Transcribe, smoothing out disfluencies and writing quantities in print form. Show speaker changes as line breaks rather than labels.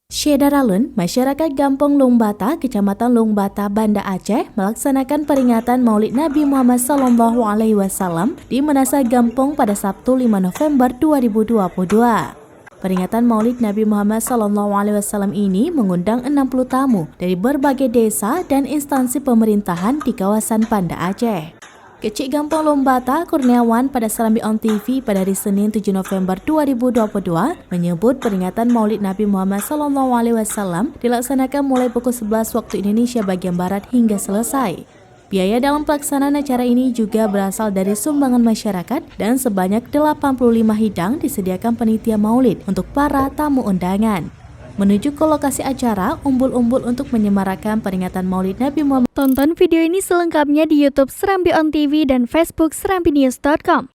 Syedaralun, masyarakat Gampong Lungbata, Kecamatan Lungbata, Banda Aceh melaksanakan peringatan Maulid Nabi Muhammad SAW di Menasa Gampong pada Sabtu 5 November 2022. Peringatan Maulid Nabi Muhammad SAW ini mengundang 60 tamu dari berbagai desa dan instansi pemerintahan di kawasan Banda Aceh. Kecik Gampong Lungbata Kurniawan pada Serambi On TV pada hari Senin 7 November 2022 menyebut peringatan Maulid Nabi Muhammad SAW dilaksanakan mulai pukul 11 waktu Indonesia bagian Barat hingga selesai. Biaya dalam pelaksanaan acara ini juga berasal dari sumbangan masyarakat dan sebanyak 85 hidang disediakan panitia Maulid untuk para tamu undangan. Menuju ke lokasi acara, umbul-umbul untuk menyemarakan peringatan Maulid Nabi Muhammad.
Tonton video ini selengkapnya di YouTube Serambi On TV dan Facebook serambinews.com.